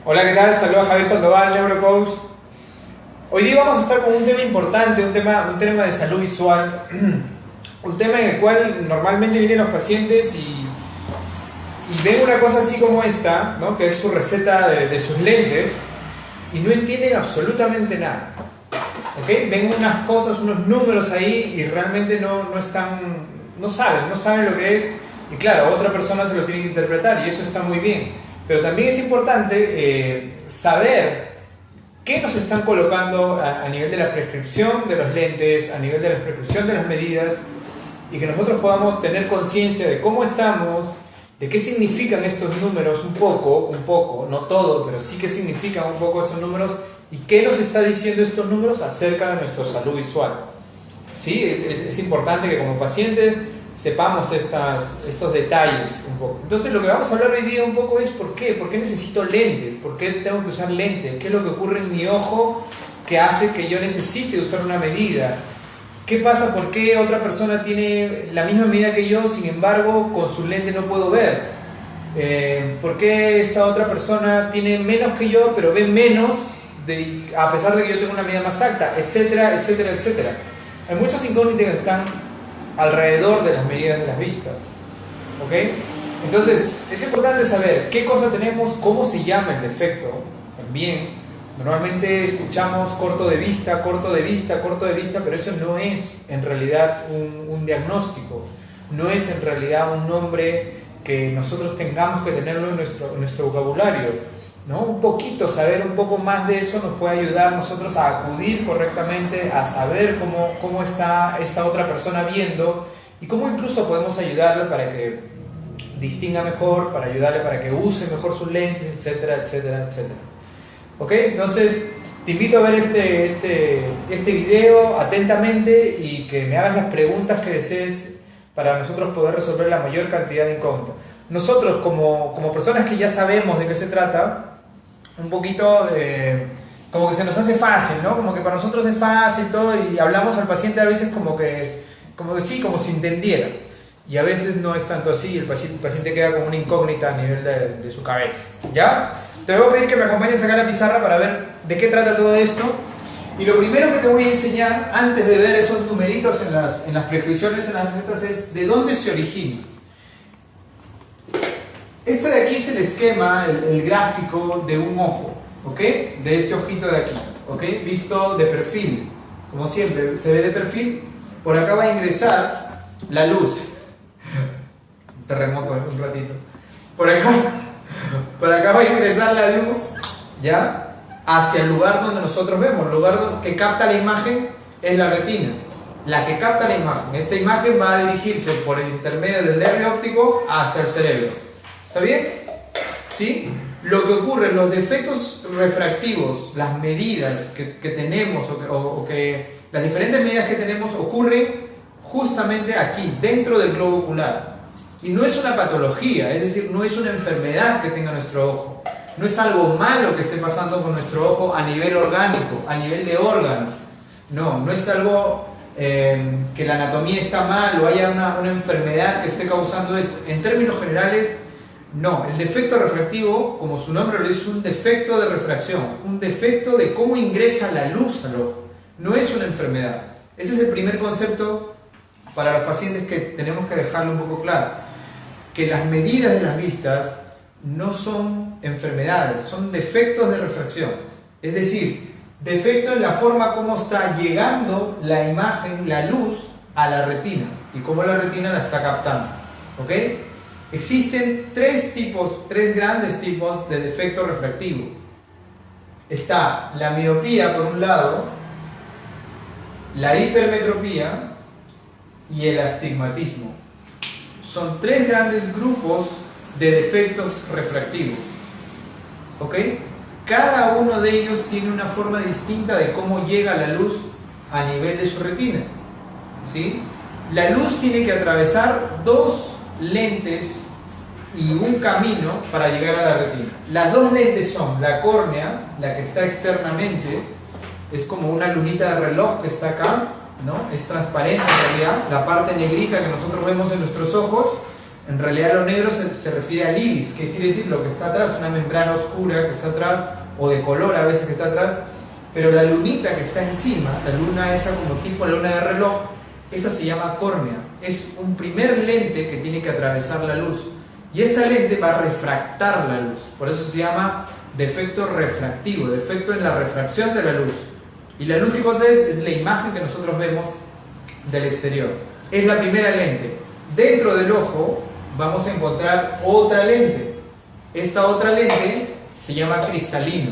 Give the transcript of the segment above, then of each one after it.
Hola, ¿qué tal? Saludos a Javier Sandoval, Neurocoach. Hoy día vamos a estar con un tema importante, un tema de salud visual, un tema en el cual normalmente vienen los pacientes y ven una cosa así como esta, ¿no? Que es su receta de sus lentes, y no entienden absolutamente nada. ¿Okay? Ven unas cosas, unos números ahí y realmente no saben lo que es, y claro, otra persona se lo tiene que interpretar y eso está muy bien. Pero también es importante saber qué nos están colocando a nivel de la prescripción de los lentes, a nivel de la prescripción de las medidas, y que nosotros podamos tener conciencia de cómo estamos, de qué significan estos números un poco, no todo, pero sí qué significan un poco estos números y qué nos está diciendo estos números acerca de nuestra salud visual. ¿Sí? Es importante que como pacientes sepamos estos detalles un poco. Entonces lo que vamos a hablar hoy día un poco es ¿por qué necesito lentes? ¿Por qué tengo que usar lentes? ¿Qué es lo que ocurre en mi ojo que hace que yo necesite usar una medida? ¿Qué pasa? ¿Por qué otra persona tiene la misma medida que yo, sin embargo con su lente no puedo ver? ¿Por qué esta otra persona tiene menos que yo pero ve menos a pesar de que yo tengo una medida más alta? Etcétera, etcétera, etcétera. Hay muchas incógnitas que están alrededor de las medidas de las vistas, ¿ok? Entonces es importante saber qué cosa tenemos, cómo se llama el defecto. También normalmente escuchamos corto de vista, pero eso no es en realidad un diagnóstico, no es en realidad un nombre que nosotros tengamos que tenerlo en nuestro vocabulario, ¿no? Un poquito, saber un poco más de eso nos puede ayudar a nosotros a acudir correctamente, a saber cómo está esta otra persona viendo y cómo incluso podemos ayudarle para que distinga mejor, para ayudarle para que use mejor sus lentes, etcétera, etcétera, etcétera. ¿Ok? Entonces te invito a ver este video atentamente y que me hagas las preguntas que desees para nosotros poder resolver la mayor cantidad de incógnitas. Nosotros como personas que ya sabemos de qué se trata, un poquito como que se nos hace fácil, ¿no? Como que para nosotros es fácil todo y hablamos al paciente a veces como si entendiera. Y a veces no es tanto así, el paciente queda como una incógnita a nivel de su cabeza. ¿Ya? Te voy a pedir que me acompañes acá a la pizarra para ver de qué trata todo esto. Y lo primero que te voy a enseñar, antes de ver esos numeritos en las prescripciones, en las recetas, es de dónde se origina. Este de aquí es el esquema, el gráfico de un ojo, ¿ok? De este ojito de aquí, ¿ok? Visto de perfil, como siempre, se ve de perfil. Por acá va a ingresar la luz. Terremoto, un ratito. Por acá va a ingresar la luz, ¿ya? Hacia el lugar donde nosotros vemos. El lugar que capta la imagen es la retina. La que capta la imagen. Esta imagen va a dirigirse por el intermedio del nervio óptico hasta el cerebro. ¿Está bien? ¿Sí? Lo que ocurre, los defectos refractivos, las medidas que tenemos o que las diferentes medidas que tenemos ocurren justamente aquí, dentro del globo ocular. Y no es una patología, es decir, no es una enfermedad que tenga nuestro ojo. No es algo malo que esté pasando con nuestro ojo a nivel orgánico, a nivel de órgano. No es algo que la anatomía está mal o haya una enfermedad que esté causando esto. En términos generales, no. El defecto refractivo, como su nombre lo dice, es un defecto de refracción, un defecto de cómo ingresa la luz al ojo. No es una enfermedad. Ese es el primer concepto para los pacientes que tenemos que dejarlo un poco claro. Que las medidas de las vistas no son enfermedades, son defectos de refracción. Es decir, defecto en la forma como está llegando la imagen, la luz, a la retina y cómo la retina la está captando. ¿Ok? Existen tres grandes tipos de defecto refractivo. Está la miopía por un lado, la hipermetropía y el astigmatismo. Son tres grandes grupos de defectos refractivos. ¿Ok? Cada uno de ellos tiene una forma distinta de cómo llega la luz a nivel de su retina. ¿Sí? La luz tiene que atravesar dos lentes y un camino para llegar a la retina. Las dos lentes son la córnea, la que está externamente, es como una lunita de reloj que está acá, ¿no? Es transparente en realidad, la parte negrita que nosotros vemos en nuestros ojos, En realidad lo negro se refiere al iris, que quiere decir lo que está atrás, una membrana oscura que está atrás, o de color a veces que está atrás, pero la lunita que está encima, la luna esa como tipo luna de reloj, esa se llama córnea. Es un primer lente que tiene que atravesar la luz. Y esta lente va a refractar la luz. Por eso se llama defecto refractivo, defecto en la refracción de la luz. Y la luz, ¿qué cosa es? Es la imagen que nosotros vemos del exterior. Es la primera lente. Dentro del ojo vamos a encontrar otra lente. Esta otra lente se llama cristalino.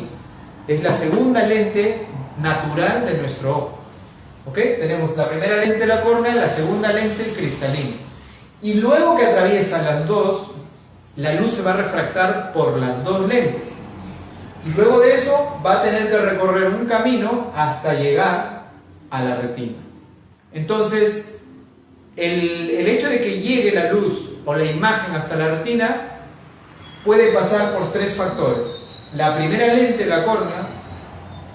Es la segunda lente natural de nuestro ojo. ¿Ok? Tenemos la primera lente, la córnea, la segunda lente, el cristalino. Y luego que atraviesan las dos, la luz se va a refractar por las dos lentes. Y luego de eso va a tener que recorrer un camino hasta llegar a la retina. Entonces, el hecho de que llegue la luz o la imagen hasta la retina puede pasar por tres factores. La primera lente, la córnea,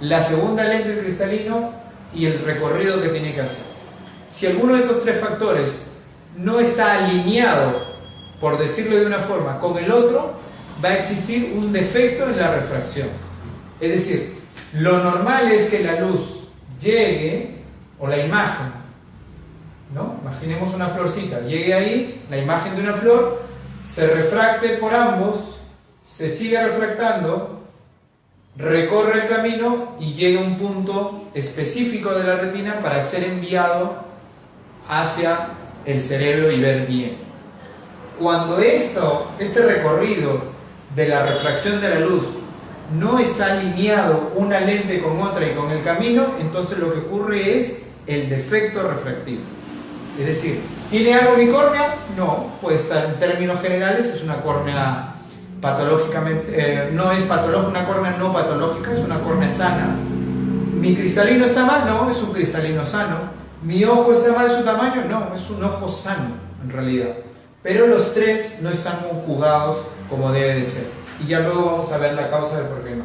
la segunda lente, el cristalino, y el recorrido que tiene que hacer. Si alguno de esos tres factores no está alineado, por decirlo de una forma, con el otro, va a existir un defecto en la refracción. Es decir, lo normal es que la luz llegue, o la imagen, ¿no? Imaginemos una florcita, llegue ahí, la imagen de una flor, se refracte por ambos, se sigue refractando, recorre el camino y llega a un punto específico de la retina para ser enviado hacia el cerebro y ver bien. Cuando este recorrido de la refracción de la luz no está alineado una lente con otra y con el camino, entonces lo que ocurre es el defecto refractivo. Es decir, ¿tiene algo mi córnea? No, puede estar en términos generales, es una córnea patológicamente, no es patológica, una córnea no patológica, es una córnea sana. ¿Mi cristalino está mal? No, es un cristalino sano. ¿Mi ojo está mal su tamaño? No, es un ojo sano en realidad. Pero los tres no están conjugados como debe de ser. Y ya luego vamos a ver la causa de por qué no.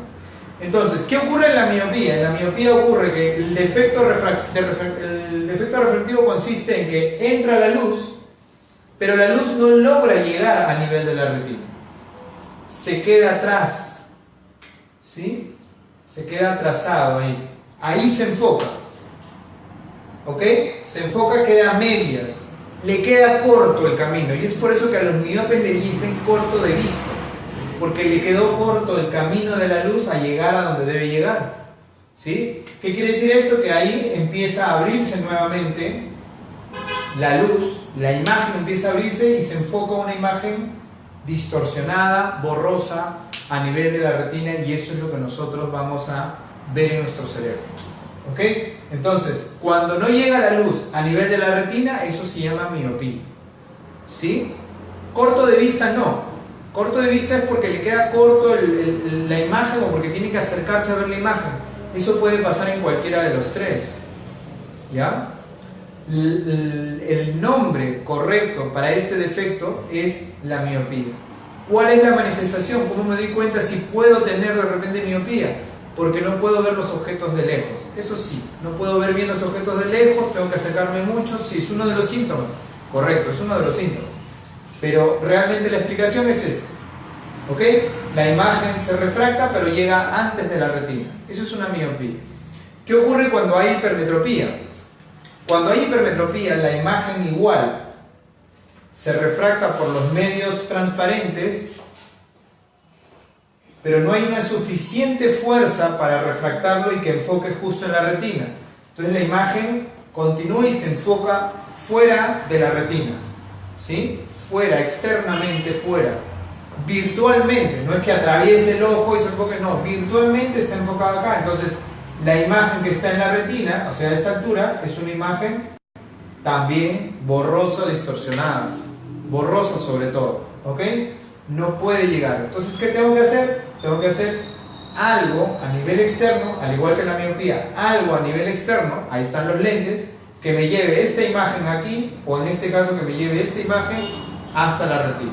Entonces, ¿qué ocurre en la miopía? En la miopía ocurre que el defecto refractivo consiste en que entra la luz, pero la luz no logra llegar a nivel de la retina. Se queda atrás, ¿sí? Se queda atrasado ahí. Ahí se enfoca. ¿Ok? Se enfoca, queda a medias. Le queda corto el camino. Y es por eso que a los miopes le dicen corto de vista. Porque le quedó corto el camino de la luz a llegar a donde debe llegar. ¿Sí? ¿Qué quiere decir esto? Que ahí empieza a abrirse nuevamente la luz, la imagen empieza a abrirse y se enfoca una imagen distorsionada, borrosa a nivel de la retina, y eso es lo que nosotros vamos a ver en nuestro cerebro. ¿Ok? Entonces, cuando no llega la luz a nivel de la retina, eso se llama miopía. ¿Sí? Corto de vista no. Corto de vista es porque le queda corto la imagen o porque tiene que acercarse a ver la imagen. Eso puede pasar en cualquiera de los tres. ¿Ya? El nombre correcto para este defecto es la miopía. ¿Cuál es la manifestación? ¿Cómo me doy cuenta si puedo tener de repente miopía? Porque no puedo ver los objetos de lejos. Eso sí, no puedo ver bien los objetos de lejos, tengo que acercarme mucho. Sí, es uno de los síntomas. Correcto, es uno de los síntomas. Pero realmente la explicación es esta. ¿Ok? La imagen se refracta, pero llega antes de la retina. Eso es una miopía. ¿Qué ocurre cuando hay hipermetropía? Cuando hay hipermetropía, la imagen igual se refracta por los medios transparentes, pero no hay una suficiente fuerza para refractarlo y que enfoque justo en la retina. Entonces la imagen continúa y se enfoca fuera de la retina. ¿Sí? Fuera, externamente fuera. Virtualmente, no es que atraviese el ojo y se enfoque, no, virtualmente está enfocado acá. Entonces la imagen que está en la retina, o sea a esta altura, es una imagen también borrosa, distorsionada, borrosa sobre todo, ¿ok? No puede llegar. Entonces, ¿qué tengo que hacer? Tengo que hacer algo a nivel externo, al igual que la miopía, algo a nivel externo, ahí están los lentes, que me lleve esta imagen aquí, o en este caso que me lleve esta imagen hasta la retina.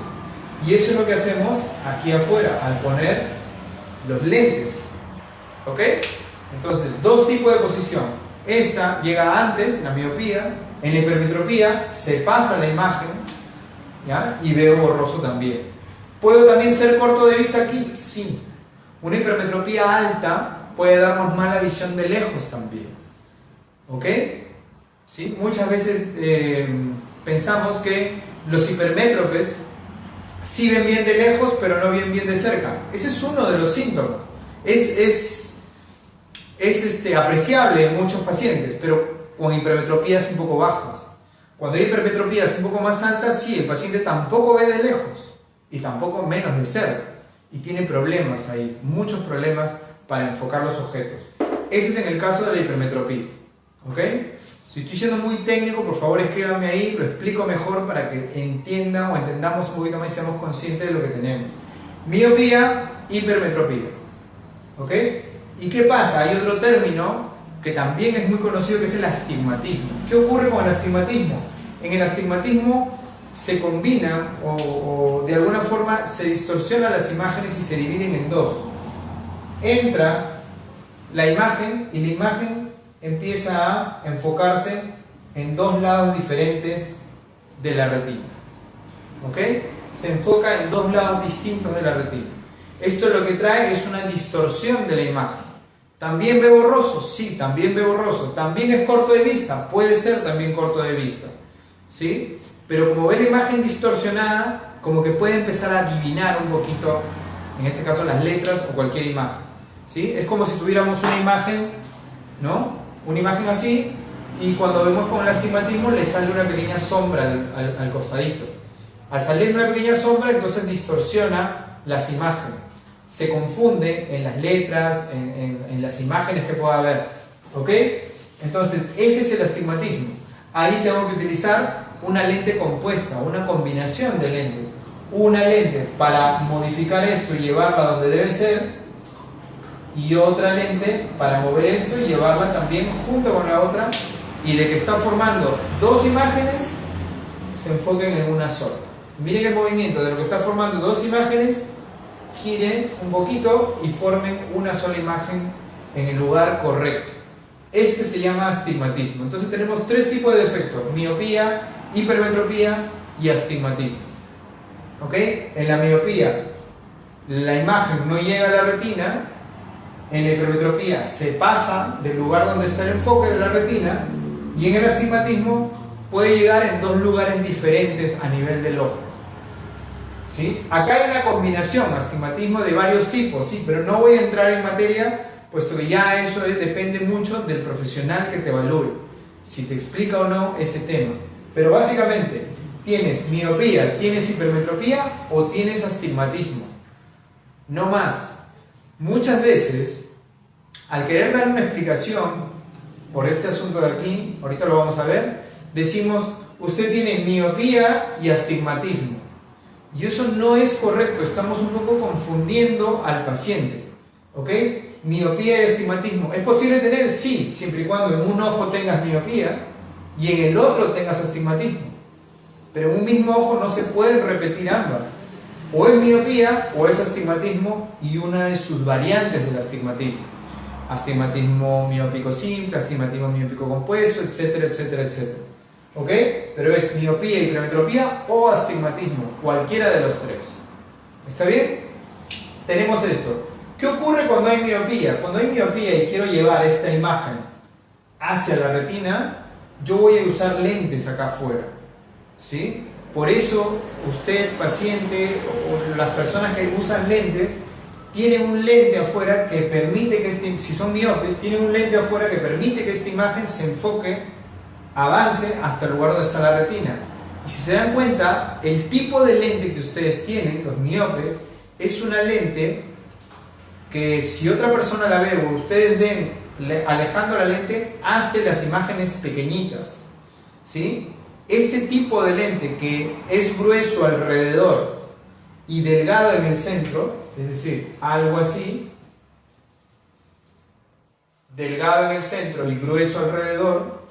Y eso es lo que hacemos aquí afuera, al poner los lentes, ¿ok? Entonces, dos tipos de posición. Esta llega antes, la miopía. En la hipermetropía se pasa la imagen, ¿ya? Y veo borroso también. ¿Puedo también ser corto de vista aquí? Sí. Una hipermetropía alta puede darnos mala visión de lejos también. ¿Ok? ¿Sí? Muchas veces pensamos que los hipermétropes sí ven bien de lejos, pero no ven bien de cerca. Ese es uno de los síntomas. Es apreciable en muchos pacientes, pero con hipermetropías un poco bajas. Cuando hay hipermetropías un poco más altas, sí, el paciente tampoco ve de lejos y tampoco menos de cerca. Y tiene problemas ahí, muchos problemas para enfocar los objetos. Ese es en el caso de la hipermetropía. ¿Ok? Si estoy siendo muy técnico, por favor escríbanme ahí, lo explico mejor para que entiendan o entendamos un poquito más y seamos conscientes de lo que tenemos. Miopía, hipermetropía. ¿Ok? ¿Y qué pasa? Hay otro término que también es muy conocido, que es el astigmatismo. ¿Qué ocurre con el astigmatismo? En el astigmatismo se combinan o de alguna forma se distorsionan las imágenes y se dividen en dos. Entra la imagen y la imagen empieza a enfocarse en dos lados diferentes de la retina. ¿Ok? Se enfoca en dos lados distintos de la retina. Esto lo que trae es una distorsión de la imagen. ¿También ve borroso? Sí, también ve borroso. ¿También es corto de vista? Puede ser también corto de vista. ¿Sí? Pero como ve la imagen distorsionada, como que puede empezar a adivinar un poquito, en este caso las letras o cualquier imagen. ¿Sí? Es como si tuviéramos una imagen, ¿no? Una imagen así, y cuando vemos con el astigmatismo le sale una pequeña sombra al costadito. Al salir una pequeña sombra, entonces distorsiona las imágenes. Se confunde en las letras, en las imágenes que pueda haber. ¿Ok? Entonces, ese es el astigmatismo. Ahí tengo que utilizar una lente compuesta, una combinación de lentes. Una lente para modificar esto y llevarla donde debe ser, y otra lente para mover esto y llevarla también junto con la otra, y de que está formando dos imágenes, se enfoquen en una sola. Miren el movimiento de lo que está formando dos imágenes, giren un poquito y formen una sola imagen en el lugar correcto. Este se llama astigmatismo. Entonces tenemos tres tipos de defectos: miopía, hipermetropía y astigmatismo. ¿Ok? En la miopía la imagen no llega a la retina. En la hipermetropía se pasa del lugar donde está el enfoque de la retina, y en el astigmatismo puede llegar en dos lugares diferentes a nivel del ojo. ¿Sí? Acá hay una combinación, astigmatismo de varios tipos, ¿sí? Pero no voy a entrar en materia, puesto que ya eso depende mucho del profesional que te evalúe, si te explica o no ese tema. Pero básicamente, tienes miopía, tienes hipermetropía o tienes astigmatismo. No más. Muchas veces, al querer dar una explicación por este asunto de aquí, ahorita lo vamos a ver, decimos, usted tiene miopía y astigmatismo. Y eso no es correcto, estamos un poco confundiendo al paciente. ¿Ok? Miopía y astigmatismo. ¿Es posible tener? Sí, siempre y cuando en un ojo tengas miopía y en el otro tengas astigmatismo. Pero en un mismo ojo no se pueden repetir ambas. O es miopía o es astigmatismo y una de sus variantes del astigmatismo. Astigmatismo miópico simple, astigmatismo miópico compuesto, etcétera, etcétera, etcétera. ¿Ok? Pero es miopía, hipermetropía o astigmatismo, cualquiera de los tres. ¿Está bien? Tenemos esto. ¿Qué ocurre cuando hay miopía? Cuando hay miopía y quiero llevar esta imagen hacia la retina, yo voy a usar lentes acá afuera. ¿Sí? Por eso usted, paciente, o las personas que usan lentes, tienen un lente afuera que permite que si son miopes, tienen un lente afuera que permite que esta imagen se enfoque, avance hasta el lugar donde está la retina. Y si se dan cuenta, el tipo de lente que ustedes tienen, los miopes, es una lente que si otra persona la ve o ustedes ven alejando la lente, hace las imágenes pequeñitas. ¿Sí? Este tipo de lente que es grueso alrededor y delgado en el centro, es decir, algo así, delgado en el centro y grueso alrededor,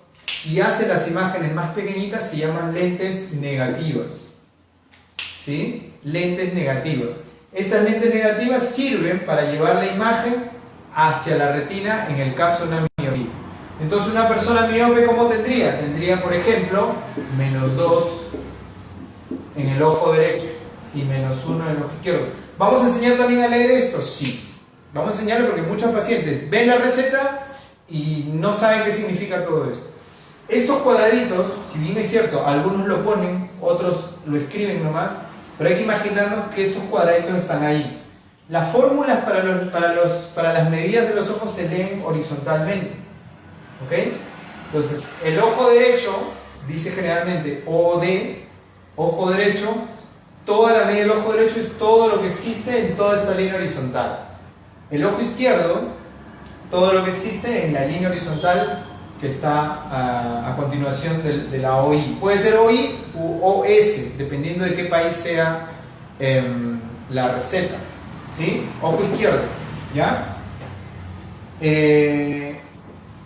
y hace las imágenes más pequeñitas, se llaman lentes negativas. ¿Sí? Lentes negativas. Estas lentes negativas sirven para llevar la imagen hacia la retina en el caso de una miopía. Entonces una persona miope, ¿cómo tendría? Tendría, por ejemplo, -2, en el ojo derecho y -1 en el ojo izquierdo. ¿Vamos a enseñar también a leer esto? Sí. Vamos a enseñarle porque muchos pacientes ven la receta y no saben qué significa todo esto. Estos cuadraditos, si bien es cierto, algunos lo ponen, otros lo escriben nomás, pero hay que imaginarnos que estos cuadraditos están ahí. Las fórmulas para las medidas de los ojos se leen horizontalmente. ¿Ok? Entonces, el ojo derecho dice generalmente OD, ojo derecho, toda la medida del ojo derecho es todo lo que existe en toda esta línea horizontal. El ojo izquierdo, todo lo que existe en la línea horizontal que está a continuación de la OI. Puede ser OI u OS, dependiendo de qué país sea la receta. ¿Sí? Ojo izquierdo, ¿ya?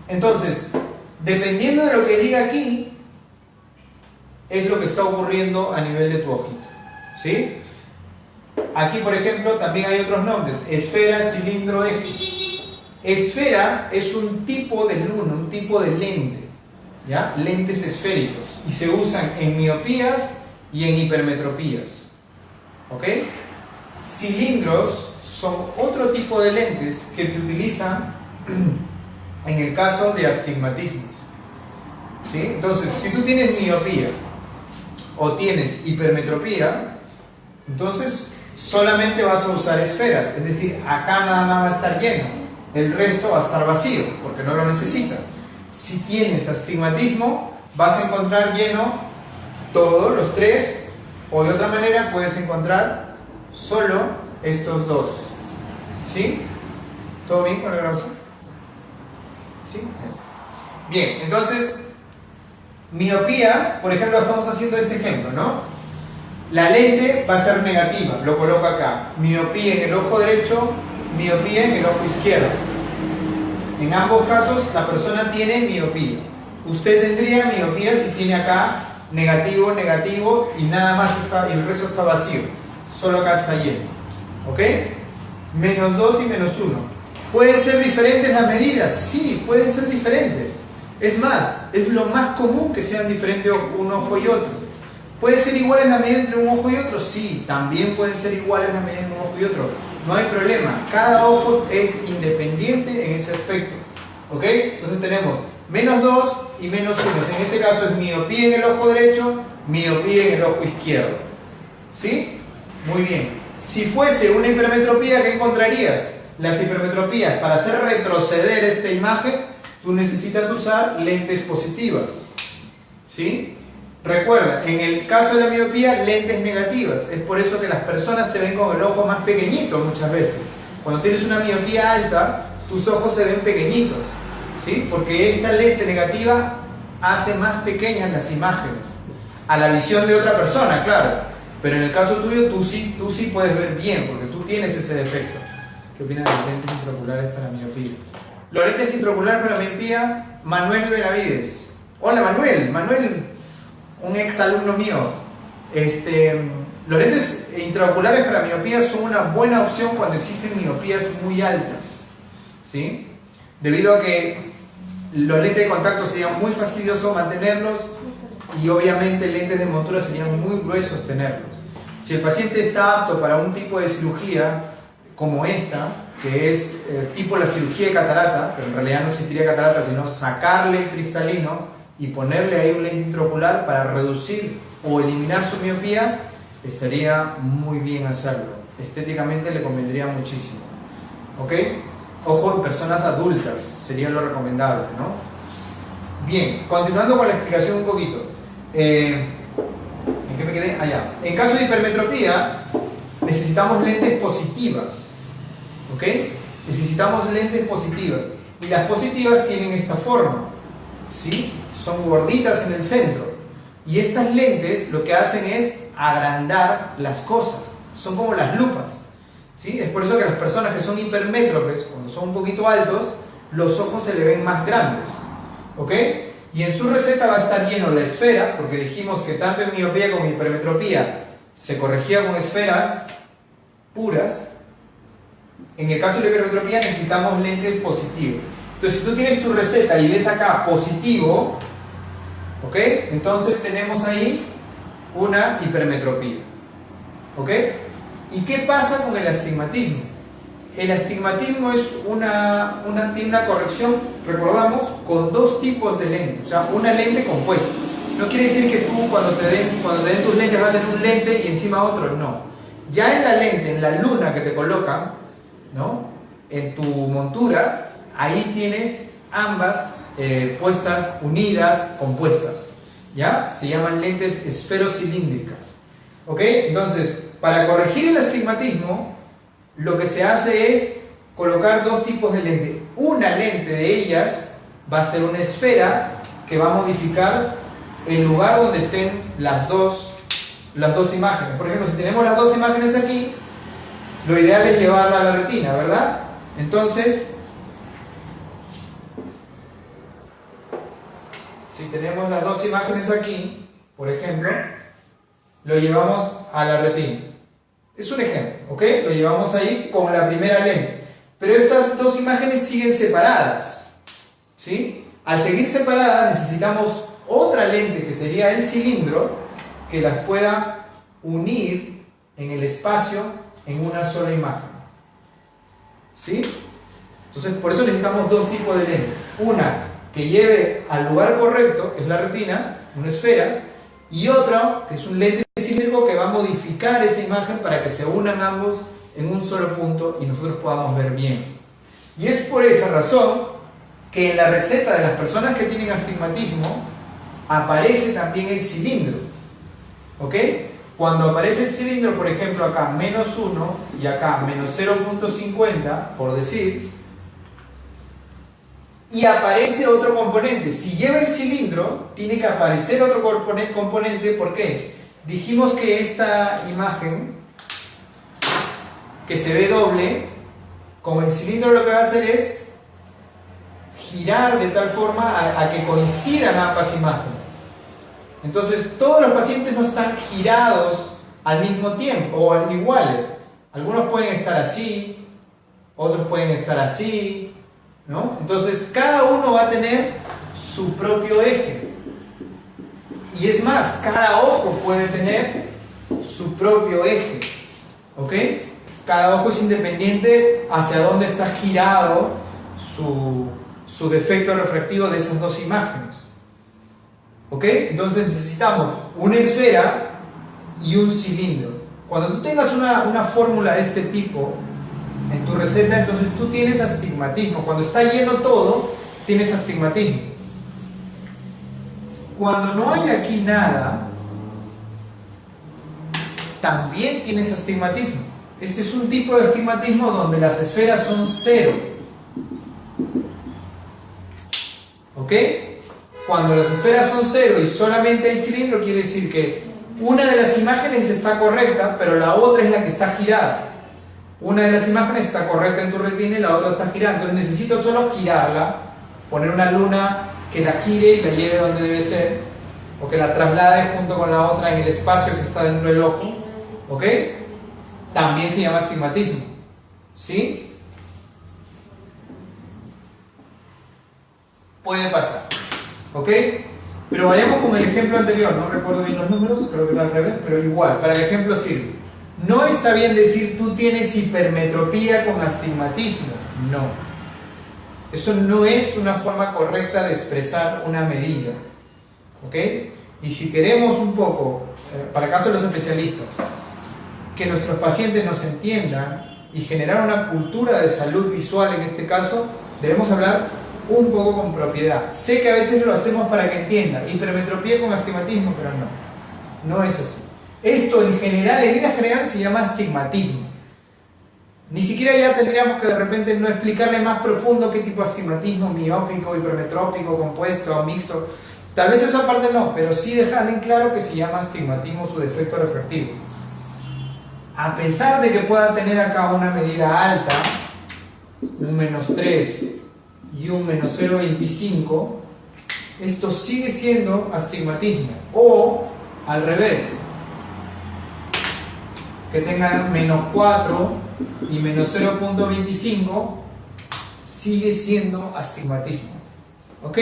Entonces, dependiendo de lo que diga aquí, es lo que está ocurriendo a nivel de tu ojito, ¿sí? Aquí, por ejemplo, también hay otros nombres: esfera, cilindro, eje. Esfera es un tipo de luna, un tipo de lente, ¿ya? Lentes esféricos, y se usan en miopías y en hipermetropías, ¿ok? Cilindros son otro tipo de lentes que te utilizan en el caso de astigmatismos, ¿sí? Entonces, si tú tienes miopía o tienes hipermetropía, entonces solamente vas a usar esferas, es decir, acá nada más va a estar lleno, el resto va a estar vacío, porque no lo necesitas. Si tienes astigmatismo, vas a encontrar lleno todos los tres, o de otra manera puedes encontrar solo estos dos. ¿Sí? ¿Todo bien con la grabación? ¿Sí? Bien, entonces, miopía, por ejemplo, estamos haciendo este ejemplo, ¿no? La lente va a ser negativa, lo coloco acá. Miopía en el ojo derecho, miopía en el ojo izquierdo. En ambos casos, la persona tiene miopía. Usted tendría miopía si tiene acá negativo, negativo, y nada más está, y el resto está vacío. Solo acá está lleno. ¿Ok? -2 y -1. ¿Pueden ser diferentes las medidas? Sí, pueden ser diferentes. Es más, es lo más común que sean diferentes un ojo y otro. ¿Puede ser igual en la medida entre un ojo y otro? Sí, también pueden ser iguales en la medida entre un ojo y otro. No hay problema. Cada ojo es independiente en ese aspecto. ¿Ok? Entonces tenemos -2 y -1. En este caso es miopía en el ojo derecho, miopía en el ojo izquierdo. ¿Sí? Muy bien. Si fuese una hipermetropía, ¿qué encontrarías? Las hipermetropías, para hacer retroceder esta imagen, tú necesitas usar lentes positivas. ¿Sí? Recuerda, en el caso de la miopía, lentes negativas. Es por eso que las personas te ven con el ojo más pequeñito muchas veces. Cuando tienes una miopía alta, tus ojos se ven pequeñitos, ¿sí? Porque esta lente negativa hace más pequeñas las imágenes a la visión de otra persona, claro. Pero en el caso tuyo, tú sí puedes ver bien, porque tú tienes ese defecto. ¿Qué opinas de los lentes intraoculares para miopía? Los lentes intraoculares para miopía, Manuel Benavides. Hola Manuel, un ex alumno mío. Los lentes intraoculares para miopía son una buena opción cuando existen miopías muy altas, ¿sí? Debido a que los lentes de contacto serían muy fastidiosos mantenerlos, y obviamente lentes de montura serían muy gruesos tenerlos. Si el paciente está apto para un tipo de cirugía como esta, que es tipo la cirugía de catarata, pero en realidad no existiría catarata, sino sacarle el cristalino y ponerle ahí un lente intraocular para reducir o eliminar su miopía, estaría muy bien hacerlo. Estéticamente le convendría muchísimo. ¿Ok? Ojo, en personas adultas sería lo recomendable, ¿no? Bien, continuando con la explicación un poquito. ¿En qué me quedé? Allá. En caso de hipermetropía, necesitamos lentes positivas. ¿Ok? Necesitamos lentes positivas. Y las positivas tienen esta forma, ¿sí? Son gorditas en el centro. Y estas lentes lo que hacen es agrandar las cosas. Son como las lupas, ¿sí? Es por eso que las personas que son hipermétropes, cuando son un poquito altos, los ojos se le ven más grandes. ¿Ok? Y en su receta va a estar lleno la esfera, porque dijimos que tanto en miopía como en hipermetropía se corregía con esferas puras. En el caso de la hipermetropía necesitamos lentes positivos. Entonces, si tú tienes tu receta y ves acá positivo, ¿ok? Entonces tenemos ahí una hipermetropía. ¿Ok? ¿Y qué pasa con el astigmatismo? El astigmatismo es tiene una corrección, recordamos, con dos tipos de lentes, o sea, una lente compuesta. No quiere decir que tú cuando te den tus lentes vas a tener un lente y encima otro, no. Ya en la lente, en la luna que te colocan, ¿no?, en tu montura, ahí tienes ambas puestas, unidas, compuestas, ¿ya? Se llaman lentes esferocilíndricas. ¿Ok? Entonces, para corregir el astigmatismo, lo que se hace es colocar dos tipos de lente. Una lente de ellas va a ser una esfera que va a modificar el lugar donde estén las dos imágenes. Por ejemplo, si tenemos las dos imágenes aquí, lo ideal es llevarla a la retina, ¿verdad? Entonces, si tenemos las dos imágenes aquí, por ejemplo, lo llevamos a la retina. Es un ejemplo, ¿ok? Lo llevamos ahí con la primera lente. Pero estas dos imágenes siguen separadas, ¿sí? Al seguir separadas necesitamos otra lente que sería el cilindro que las pueda unir en el espacio en una sola imagen, ¿sí? Entonces por eso necesitamos dos tipos de lentes. Una que lleve al lugar correcto, que es la retina, una esfera, y otra que es un lente cilíndrico que va a modificar esa imagen para que se unan ambos en un solo punto y nosotros podamos ver bien. Y es por esa razón que en la receta de las personas que tienen astigmatismo aparece también el cilindro. ¿Ok? Cuando aparece el cilindro, por ejemplo, acá -1 y acá -0.50, por decir, y aparece otro componente. Si lleva el cilindro, tiene que aparecer otro componente. ¿Por qué? Dijimos que esta imagen, que se ve doble, con el cilindro lo que va a hacer es girar de tal forma a que coincidan ambas imágenes. Entonces, todos los pacientes no están girados al mismo tiempo o iguales. Algunos pueden estar así, otros pueden estar así, ¿no? Entonces, cada uno va a tener su propio eje. Y es más, cada ojo puede tener su propio eje. ¿Ok? Cada ojo es independiente hacia dónde está girado su defecto refractivo de esas dos imágenes. ¿Ok? Entonces necesitamos una esfera y un cilindro. Cuando tú tengas una fórmula de este tipo en tu receta, entonces tú tienes astigmatismo. Cuando está lleno todo, tienes astigmatismo. Cuando no hay aquí nada, también tienes astigmatismo. Este es un tipo de astigmatismo donde las esferas son cero. ¿Ok? Cuando las esferas son cero y solamente hay cilindro, quiere decir que una de las imágenes está correcta, pero la otra es la que está girada. Una de las imágenes está correcta en tu retina y la otra está girada. Entonces necesito solo girarla, poner una luna que la gire y la lleve donde debe ser, o que la traslade junto con la otra en el espacio que está dentro del ojo. ¿Ok? También se llama astigmatismo. ¿Sí? Puede pasar. ¿Ok? Pero vayamos con el ejemplo anterior. No recuerdo bien los números, creo que era al revés, pero igual, para el ejemplo sirve. No está bien decir tú tienes hipermetropía con astigmatismo. No. Eso no es una forma correcta de expresar una medida. ¿Ok? Y si queremos un poco, para caso de los especialistas, que nuestros pacientes nos entiendan y generar una cultura de salud visual en este caso, debemos hablar un poco con propiedad. Sé que a veces lo hacemos para que entiendan, hipermetropía con astigmatismo, pero no es así. Esto en general, en líneas generales, se llama astigmatismo. Ni siquiera ya tendríamos que de repente no explicarle más profundo qué tipo de astigmatismo, miópico, hipermetrópico, compuesto o mixto. Tal vez esa parte no, pero sí dejarle en claro que se llama astigmatismo su defecto refractivo. A pesar de que pueda tener acá una medida alta, un -3 y un -0.25, esto sigue siendo astigmatismo. O al revés, que tengan -4 y -0.25, sigue siendo astigmatismo. ¿Ok?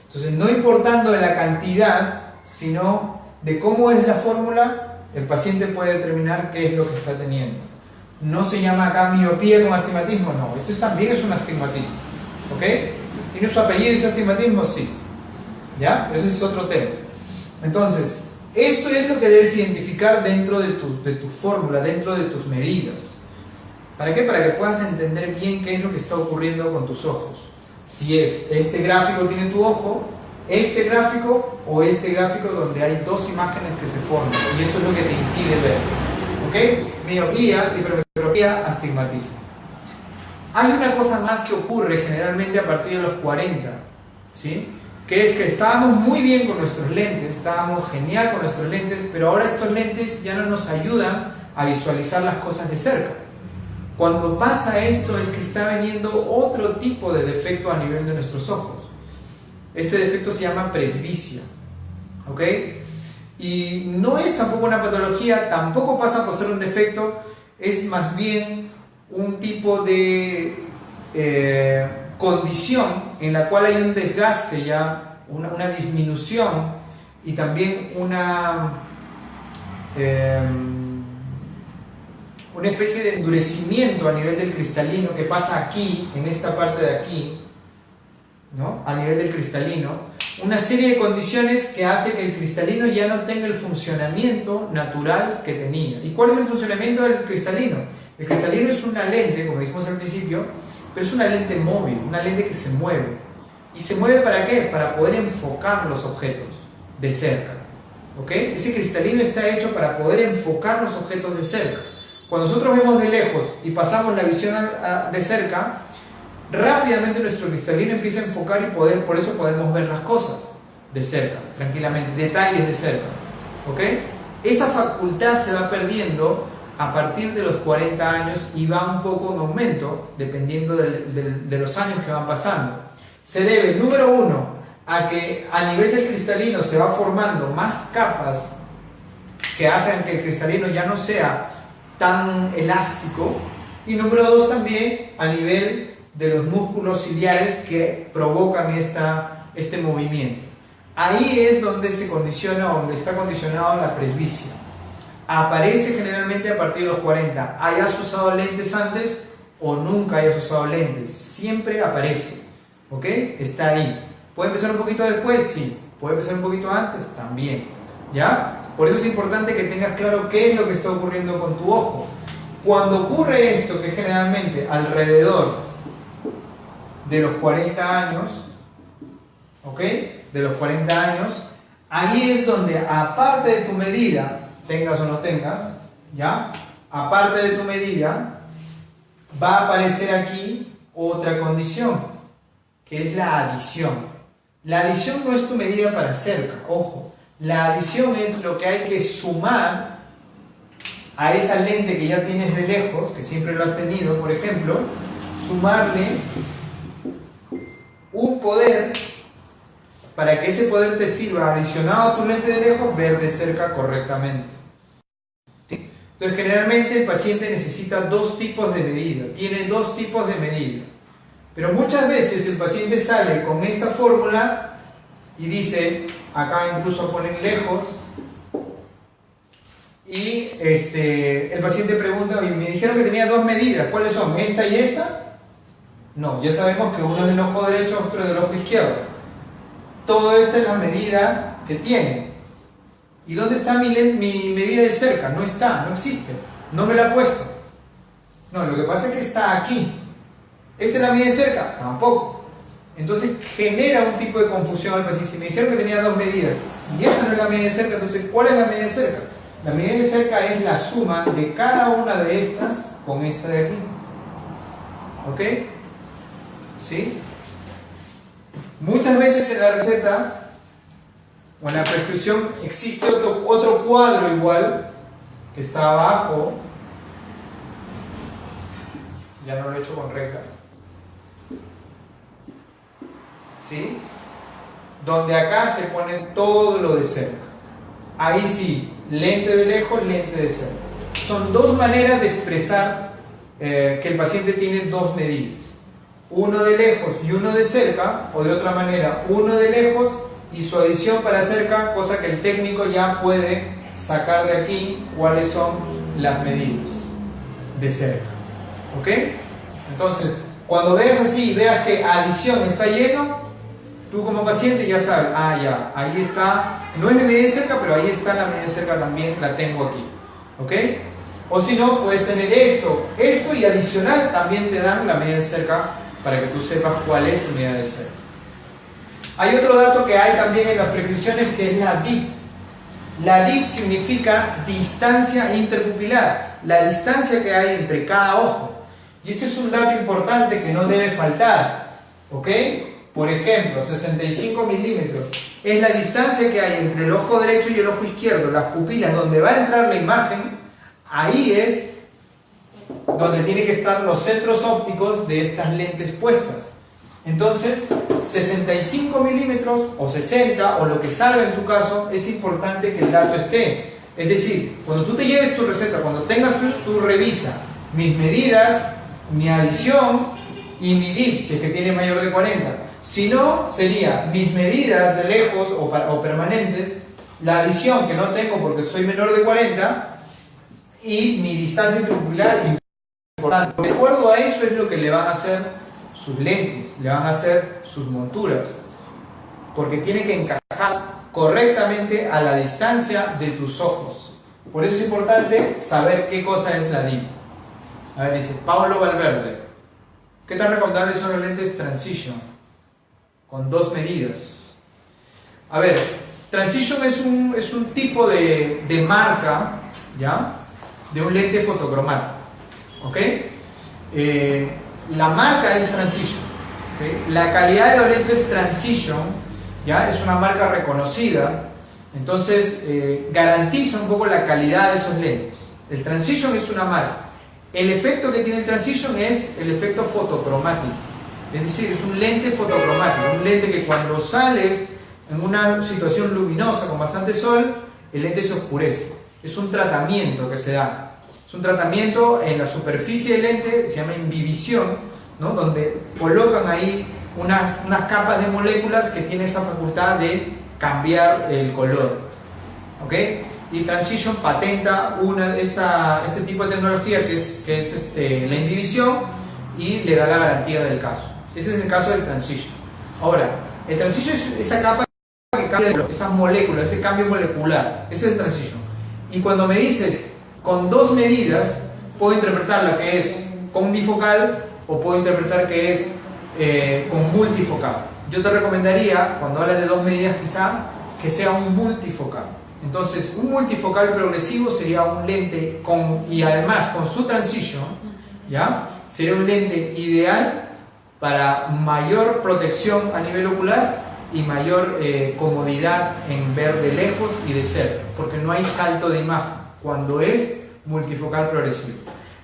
Entonces, no importando de la cantidad, sino de cómo es la fórmula, el paciente puede determinar qué es lo que está teniendo. No se llama acá miopía con astigmatismo, no, esto también es un astigmatismo, ¿ok? ¿Tiene su apellido ese astigmatismo? Sí, ¿ya? Ese es otro tema. Entonces, esto es lo que debes identificar dentro de tu fórmula, dentro de tus medidas. ¿Para qué? Para que puedas entender bien qué es lo que está ocurriendo con tus ojos. Si es este gráfico tiene tu ojo, este gráfico o este gráfico donde hay dos imágenes que se forman, y eso es lo que te impide ver. ¿Ok? Miopía, hipermetropía, astigmatismo. Hay una cosa más que ocurre generalmente a partir de los 40, ¿sí? Que es que estábamos muy bien con nuestros lentes, estábamos genial con nuestros lentes, pero ahora estos lentes ya no nos ayudan a visualizar las cosas de cerca. Cuando pasa esto es que está viniendo otro tipo de defecto a nivel de nuestros ojos. Este defecto se llama presbicia, ¿ok? Y no es tampoco una patología, tampoco pasa por ser un defecto, es más bien un tipo de condición en la cual hay un desgaste ya, una disminución y también una especie de endurecimiento a nivel del cristalino que pasa aquí, en esta parte de aquí, ¿no? A nivel del cristalino, una serie de condiciones que hace que el cristalino ya no tenga el funcionamiento natural que tenía. ¿Y cuál es el funcionamiento del cristalino? El cristalino es una lente, como dijimos al principio, pero es una lente móvil, una lente que se mueve. ¿Y se mueve para qué? Para poder enfocar los objetos de cerca, ¿ok? Ese cristalino está hecho para poder enfocar los objetos de cerca. Cuando nosotros vemos de lejos y pasamos la visión de cerca, rápidamente nuestro cristalino empieza a enfocar y por eso podemos ver las cosas de cerca, tranquilamente, detalles de cerca, ¿ok? Esa facultad se va perdiendo a partir de los 40 años y va un poco en aumento dependiendo de los años que van pasando. Se debe, número uno, a que a nivel del cristalino se va formando más capas que hacen que el cristalino ya no sea tan elástico, y número dos también a nivel de los músculos ciliares que provocan este movimiento. Ahí es donde se condiciona, donde está condicionado la presbicia. Aparece generalmente a partir de los 40. Hayas usado lentes antes o nunca hayas usado lentes, siempre aparece, ¿ok? Está ahí. ¿Puede empezar un poquito después? Sí. ¿Puede empezar un poquito antes? También, ¿ya? Por eso es importante que tengas claro qué es lo que está ocurriendo con tu ojo. Cuando ocurre esto, que generalmente alrededor de los 40 años, ¿ok? De los 40 años, ahí es donde, aparte de tu medida, tengas o no tengas, ¿ya? Aparte de tu medida, va a aparecer aquí otra condición, que es la adición. La adición no es tu medida para cerca, ojo. La adición es lo que hay que sumar a esa lente que ya tienes de lejos, que siempre lo has tenido, por ejemplo, sumarle un poder para que ese poder te sirva, adicionado a tu lente de lejos, ver de cerca correctamente. ¿Sí? Entonces, generalmente el paciente necesita dos tipos de medida, tiene dos tipos de medida. Pero muchas veces el paciente sale con esta fórmula y dice, acá incluso ponen lejos, y el paciente pregunta, oye, me dijeron que tenía dos medidas, ¿cuáles son? ¿Esta y esta? No, ya sabemos que uno es del ojo derecho, otro es del ojo izquierdo. Todo esto es la medida que tiene. ¿Y dónde está mi medida de cerca? No está, no existe, no me la he puesto. No, lo que pasa es que está aquí. ¿Esta es la medida de cerca? Tampoco. Entonces genera un tipo de confusión al paciente. Si me dijeron que tenía dos medidas y esta no es la medida de cerca, entonces ¿cuál es la medida de cerca? La medida de cerca es la suma de cada una de estas con esta de aquí. ¿Ok? ¿Sí? Muchas veces en la receta o en la prescripción existe otro cuadro igual que está abajo. Ya no lo he hecho con regla. ¿Sí? Donde acá se pone todo lo de cerca. Ahí sí, lente de lejos, lente de cerca. Son dos maneras de expresar que el paciente tiene dos medidas. Uno de lejos y uno de cerca, o de otra manera, uno de lejos y su adición para cerca, cosa que el técnico ya puede sacar de aquí cuáles son las medidas de cerca. ¿Ok? Entonces, cuando veas así y veas que adición está lleno, tú como paciente ya sabes, ya, ahí está, no es mi medida de cerca, pero ahí está la medida de cerca también, la tengo aquí. ¿Ok? O si no, puedes tener esto y adicional también te dan la medida de cerca para que tú sepas cuál es tu medida de cerca. Hay otro dato que hay también en las prescripciones que es la DIP. La DIP significa distancia interpupilar, la distancia que hay entre cada ojo. Y este es un dato importante que no debe faltar. ¿Ok? Por ejemplo, 65 milímetros es la distancia que hay entre el ojo derecho y el ojo izquierdo, las pupilas donde va a entrar la imagen. Ahí es donde tienen que estar los centros ópticos de estas lentes puestas. Entonces, 65 milímetros o 60 o lo que salga en tu caso, es importante que el dato esté. Es decir, cuando tú te lleves tu receta, cuando tengas tu revisa mis medidas, mi adición y mi DIP, si es que tiene mayor de 40. Si no, sería mis medidas de lejos o permanentes, la adición que no tengo porque soy menor de 40 y mi distancia interpupilar importante. De acuerdo a eso es lo que le van a hacer sus lentes, le van a hacer sus monturas, porque tiene que encajar correctamente a la distancia de tus ojos. Por eso es importante saber qué cosa es la DIP. A ver, dice Pablo Valverde, ¿qué tan recomendables son los lentes Transition? Con 2 medidas. A ver, Transition es un tipo de marca, ¿ya? De un lente fotocromático. ¿Ok? La marca es Transition. ¿Okay? La calidad de los lentes Transition, ¿ya? Es una marca reconocida. Entonces, garantiza un poco la calidad de esos lentes. El Transition es una marca. El efecto que tiene el Transition es el efecto fotocromático. Es decir, es un lente fotocromático. Un lente que cuando sales en una situación luminosa con bastante sol, el lente se oscurece. Es un tratamiento que se da. Es un tratamiento en la superficie del lente, se llama imbibición, ¿no? Donde colocan ahí unas capas de moléculas que tienen esa facultad de cambiar el color. ¿Ok? Y Transition patenta este tipo de tecnología que es la imbibición y le da la garantía del caso. Ese es el caso del Transition. Ahora, el Transition es esa capa que cambia esas moléculas, ese cambio molecular. Ese es el Transition. Y cuando me dices con 2 medidas, puedo interpretarla que es con bifocal o puedo interpretar que es con multifocal. Yo te recomendaría, cuando hablas de 2 medidas quizá, que sea un multifocal. Entonces, un multifocal progresivo sería un lente y además con su Transition, ¿ya? Sería un lente ideal para mayor protección a nivel ocular y mayor comodidad en ver de lejos y de cerca, porque no hay salto de imagen cuando es multifocal progresivo.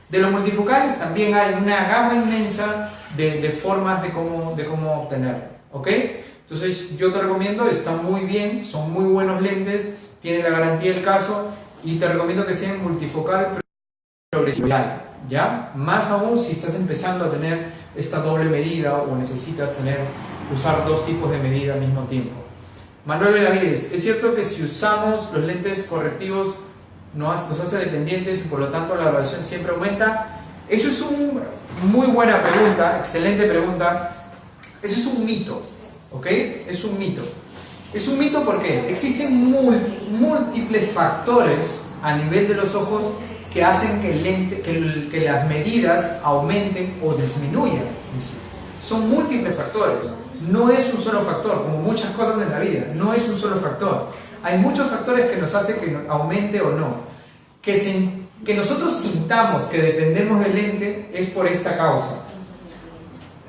De los multifocales también hay una gama inmensa de formas de cómo obtenerlo. ¿Ok? Entonces yo te recomiendo, están muy bien, son muy buenos lentes, tienen la garantía del caso y te recomiendo que sean multifocal progresivo, ¿ya? Más aún si estás empezando a tener esta doble medida o necesitas usar 2 tipos de medida al mismo tiempo. Manuel Benavides, ¿es cierto que si usamos los lentes correctivos nos hace dependientes y por lo tanto la evaluación siempre aumenta? Eso es una muy buena pregunta, excelente pregunta. Eso es un mito, ¿ok? Es un mito. Es un mito porque existen múltiples factores a nivel de los ojos que hacen que las medidas aumenten o disminuyan. Son múltiples factores. No es un solo factor, como muchas cosas en la vida. No es un solo factor. Hay muchos factores que nos hacen que aumente o no. Que nosotros sintamos que dependemos del lente es por esta causa.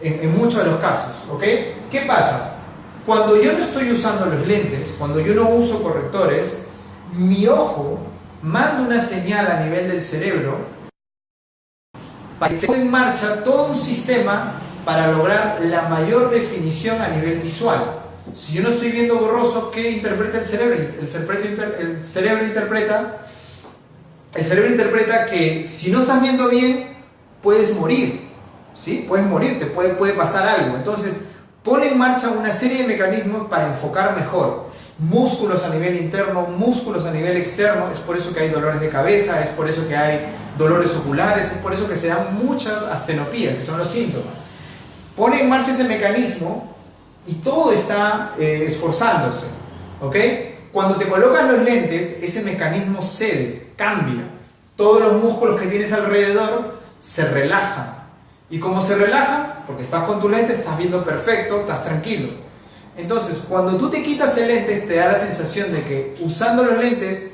En muchos de los casos. ¿Ok? ¿Qué pasa? Cuando yo no estoy usando los lentes, cuando yo no uso correctores, mi ojo manda una señal a nivel del cerebro para que se ponga en marcha todo un sistema para lograr la mayor definición a nivel visual. Si yo no estoy viendo borroso, ¿qué interpreta el cerebro? El cerebro interpreta que si no estás viendo bien, puedes morir, ¿sí? Puedes morir, puede pasar algo. Entonces, pone en marcha una serie de mecanismos para enfocar mejor. Músculos a nivel interno, músculos a nivel externo, es por eso que hay dolores de cabeza, es por eso que hay dolores oculares, es por eso que se dan muchas astenopías, que son los síntomas. Pone en marcha ese mecanismo y todo está esforzándose, ¿ok? Cuando te colocan los lentes, ese mecanismo cede, cambia. Todos los músculos que tienes alrededor se relajan. Y como se relajan, porque estás con tu lente, estás viendo perfecto, estás tranquilo. Entonces, cuando tú te quitas el lente, te da la sensación de que usando los lentes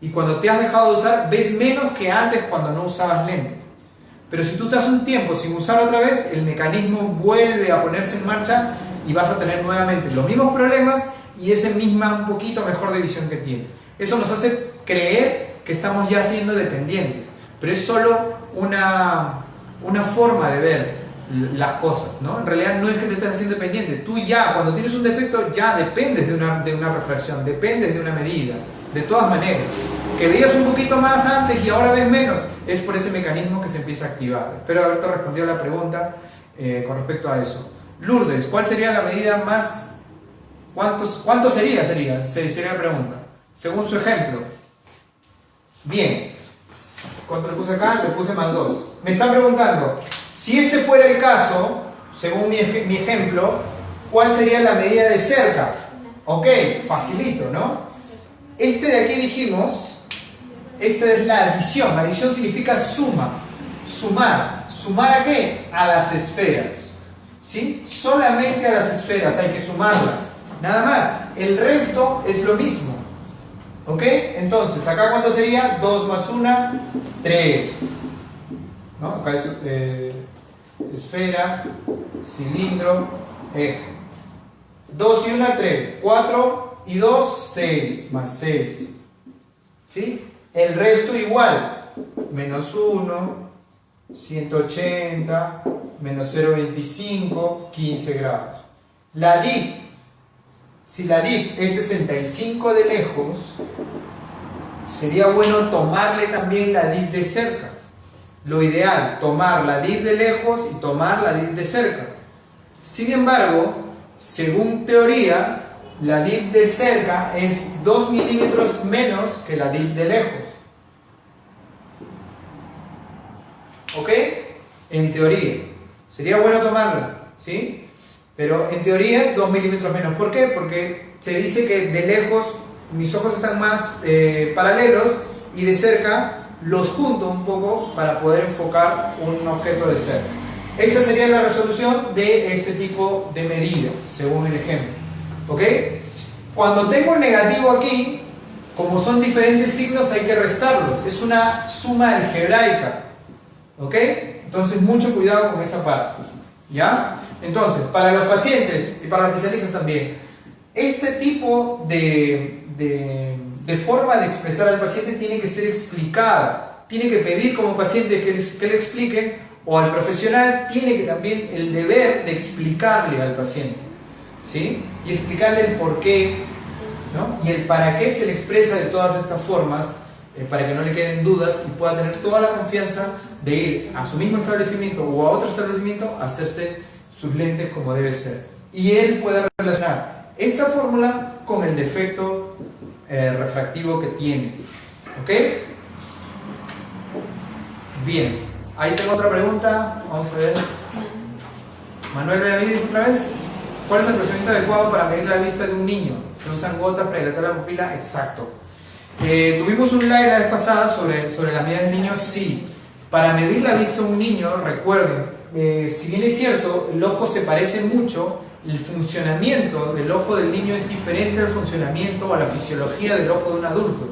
y cuando te has dejado de usar, ves menos que antes cuando no usabas lentes. Pero si tú estás un tiempo sin usar otra vez, el mecanismo vuelve a ponerse en marcha y vas a tener nuevamente los mismos problemas y ese misma un poquito mejor de visión que tiene. Eso nos hace creer que estamos ya siendo dependientes, pero es solo una forma de ver las cosas, ¿no? En realidad no es que te estés haciendo dependiente. Tú ya, cuando tienes un defecto, ya dependes de una refracción, dependes de una medida, de todas maneras. Que veías un poquito más antes y ahora ves menos, es por ese mecanismo que se empieza a activar. Espero haberte respondido a la pregunta con respecto a eso. Lourdes, ¿cuál sería la medida más... ¿Cuánto sería la pregunta? Según su ejemplo. Bien. ¿Cuánto le puse acá? Le puse más 2. Me están preguntando, si este fuera el caso, según mi ejemplo, ¿cuál sería la medida de cerca? Ok, facilito, ¿no? Este de aquí dijimos, esta es la adición. La adición significa suma, sumar. ¿Sumar a qué? A las esferas. ¿Sí? Solamente a las esferas hay que sumarlas. Nada más. El resto es lo mismo. ¿Ok? Entonces, ¿acá cuánto sería? 2 más 1, 3. ¿No? Acá es esfera, cilindro, eje. 2 y 1, 3. 4 y 2, 6. Más 6. ¿Sí? El resto igual. Menos 1, 180, menos 0,25, 15 grados. La dip. Si la dip es 65 de lejos, sería bueno tomarle también la dip de cerca. Lo ideal, tomar la dip de lejos y tomar la dip de cerca. Sin embargo, según teoría, la dip de cerca es 2 milímetros menos que la dip de lejos. ¿Ok? En teoría. Sería bueno tomarla, ¿sí? Pero en teoría es 2 milímetros menos. ¿Por qué? Porque se dice que de lejos mis ojos están más paralelos y de cerca los junto un poco para poder enfocar un objeto de cerca. Esta sería la resolución de este tipo de medida, según el ejemplo. ¿Ok? Cuando tengo negativo aquí, como son diferentes signos, hay que restarlos. Es una suma algebraica. ¿Ok? Entonces, mucho cuidado con esa parte. ¿Ya? Entonces, para los pacientes y para los especialistas también, este tipo de forma de expresar al paciente tiene que ser explicada. Tiene que pedir como paciente que le expliquen, o al profesional tiene que también el deber de explicarle al paciente, ¿sí? Y explicarle el por qué, ¿no? Y el para qué se le expresa de todas estas formas, para que no le queden dudas y pueda tener toda la confianza de ir a su mismo establecimiento o a otro establecimiento a hacerse sus lentes como debe ser. Y él puede relacionar esta fórmula con el defecto refractivo que tiene. ¿Ok? Bien. Ahí tengo otra pregunta. Vamos a ver. Manuel Benavides otra vez. ¿Cuál es el procedimiento adecuado para medir la vista de un niño? ¿Se usan gotas para dilatar la pupila? Exacto. Tuvimos un live la vez pasada sobre las medidas de niños. Sí. Para medir la vista de un niño, recuerden, si bien es cierto, el ojo se parece mucho, el funcionamiento del ojo del niño es diferente al funcionamiento o a la fisiología del ojo de un adulto.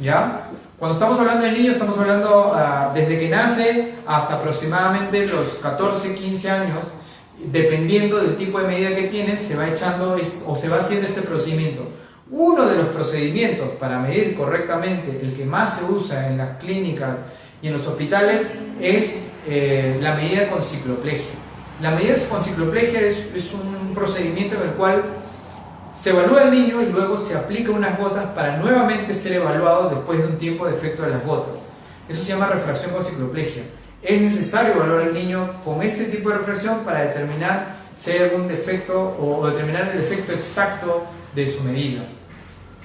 ¿Ya? Cuando estamos hablando de niños, estamos hablando desde que nace hasta aproximadamente los 14, 15 años, dependiendo del tipo de medida que tienes, se va echando o se va haciendo este procedimiento. Uno de los procedimientos para medir correctamente, el que más se usa en las clínicas y en los hospitales, es la medida con cicloplegia. La medida con cicloplegia es un procedimiento en el cual se evalúa al niño y luego se aplica unas gotas para nuevamente ser evaluado después de un tiempo de efecto de las gotas. Eso se llama refracción con cicloplegia. Es necesario evaluar al niño con este tipo de refracción para determinar si hay algún defecto o determinar el defecto exacto de su medida,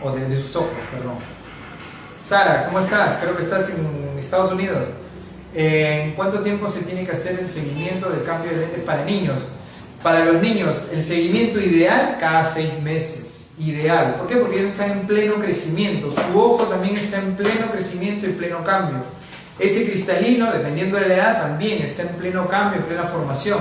o de sus ojos, perdón. Sara, ¿cómo estás? Creo que estás en Estados Unidos. ¿En cuánto tiempo se tiene que hacer el seguimiento del cambio de lentes para niños? Para los niños, el seguimiento ideal cada 6 meses. Ideal. ¿Por qué? Porque ellos están en pleno crecimiento. Su ojo también está en pleno crecimiento y pleno cambio. Ese cristalino, dependiendo de la edad, también está en pleno cambio, en plena formación.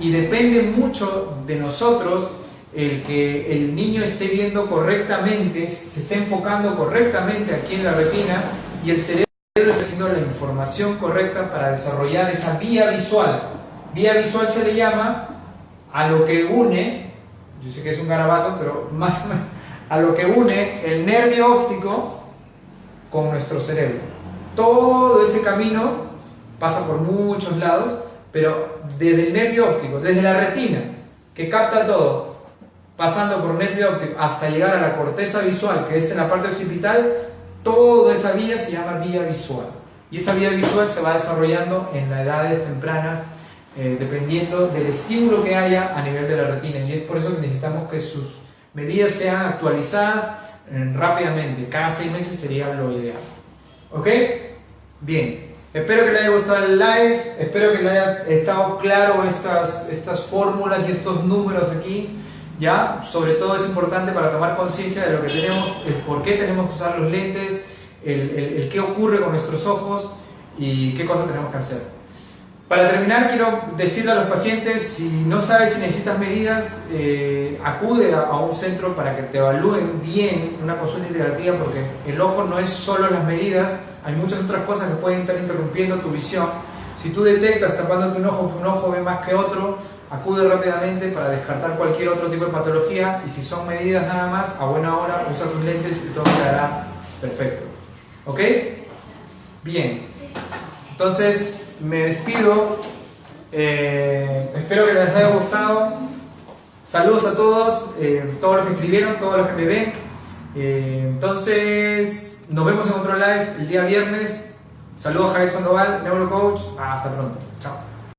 Y depende mucho de nosotros el que el niño esté viendo correctamente, se esté enfocando correctamente aquí en la retina y el cerebro está haciendo la información correcta para desarrollar esa vía visual. Vía visual se le llama a lo que une, yo sé que es un garabato, pero más o menos, a lo que une el nervio óptico con nuestro cerebro. Todo ese camino pasa por muchos lados, pero desde el nervio óptico, desde la retina, que capta todo, pasando por nervio óptico hasta llegar a la corteza visual, que es en la parte occipital, toda esa vía se llama vía visual. Y esa vía visual se va desarrollando en las edades tempranas, dependiendo del estímulo que haya a nivel de la retina. Y es por eso que necesitamos que sus medidas sean actualizadas rápidamente. Cada 6 meses sería lo ideal. ¿Ok? Bien. Espero que le haya gustado el live. Espero que le haya estado claro estas fórmulas y estos números aquí. ¿Ya? Sobre todo es importante para tomar conciencia de lo que tenemos, el por qué tenemos que usar los lentes, el qué ocurre con nuestros ojos y qué cosas tenemos que hacer. Para terminar, quiero decirle a los pacientes, si no sabes si necesitas medidas, acude a un centro para que te evalúen bien, una consulta integrativa, porque el ojo no es solo las medidas, hay muchas otras cosas que pueden estar interrumpiendo tu visión. Si tú detectas tapándote un ojo que un ojo ve más que otro, acude rápidamente para descartar cualquier otro tipo de patología, y si son medidas nada más, a buena hora usa tus lentes y todo quedará perfecto. ¿Ok? Bien. Entonces, me despido. Espero que les haya gustado. Saludos a todos, todos los que escribieron, todos los que me ven. Entonces, nos vemos en otro live el día viernes. Saludos, Javier Sandoval, Neurocoach. Hasta pronto. Chao.